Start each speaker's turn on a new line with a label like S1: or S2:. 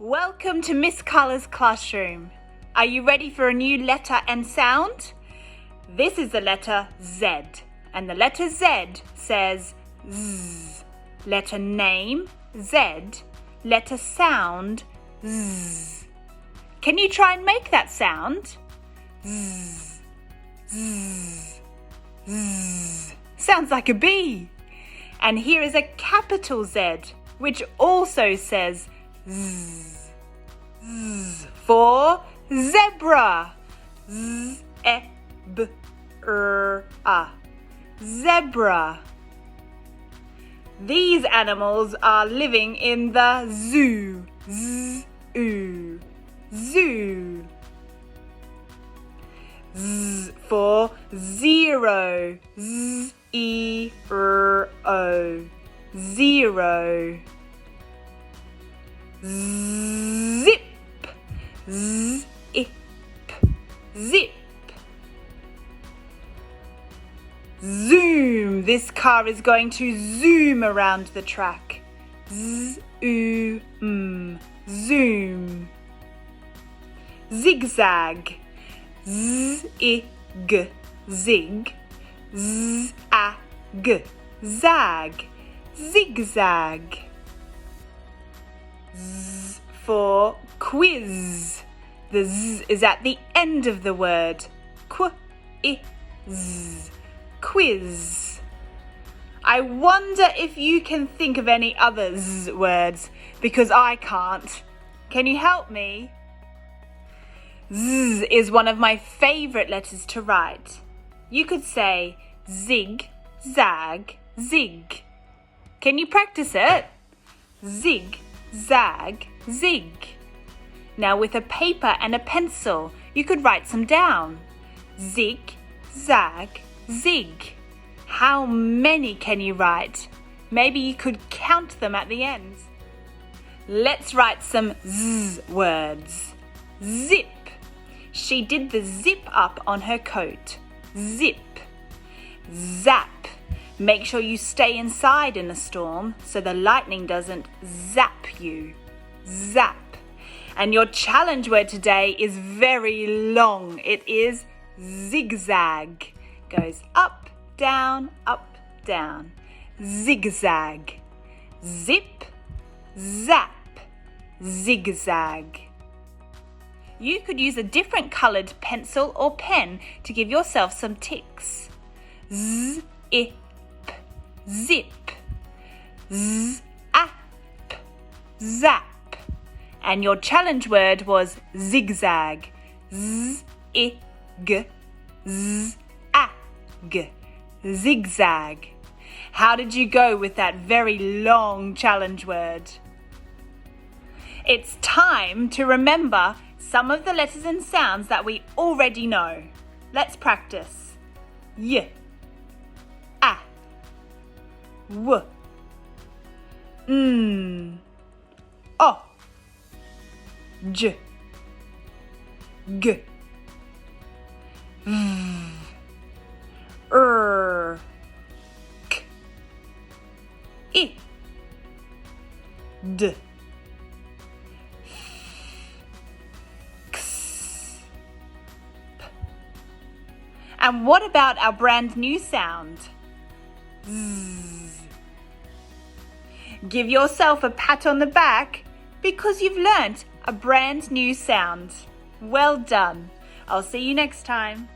S1: Welcome to Miss Carla's classroom. Are you ready for a new letter and sound? This is the letter Z, and the letter Z says Z. Letter name, Z. Letter sound, Z. Can you try and make that sound? Z, Z, Z. Sounds like a bee. And here is a capital Z, which also says Z. Z for zebra. Z-e-b-r-a. Zebra. These animals are living in the zoo. Z-oo. Zoo. Z for zero. Z-e-r-o. Zero. Zip. Z-ip. Zip. Zoom. This car is going to zoom around the track. Z-oo-m. Zoom. Zigzag. Z-i-g. Zig. Z-a-g. Zag. Zigzag. Z for quiz. The Z is at the end of the word. Quiz. Quiz. I wonder if you can think of any other Z words, because I can't. Can you help me? Z is one of my favourite letters to write. You could say zig, zag, zig. Can you practice it? Zig, zag, zig. Now with a paper and a pencil, you could write some down. Zig, zag, zig. How many can you write? Maybe you could count them at the end. Let's write some Z words. Zip. She did the zip up on her coat. Zip. Zap. Make sure you stay inside in a storm so the lightning doesn't zap you. Zap. And your challenge word today is very long. It is zigzag. Goes up, down, zigzag. Zip, zap, zigzag. You could use a different coloured pencil or pen to give yourself some ticks. Z-ip, zip. Z-ap, zap. And your challenge word was zigzag. Z-i-g, z-a-g. Zigzag. How did you go with that very long challenge word? It's time to remember some of the letters and sounds that we already know. Let's practice. Y, a, w, n, o, j, g, v, r, k, I, d, x, p. And what about our brand new sound? Z. Give yourself a pat on the back because you've learnt a brand new sound. Well done. I'll see you next time.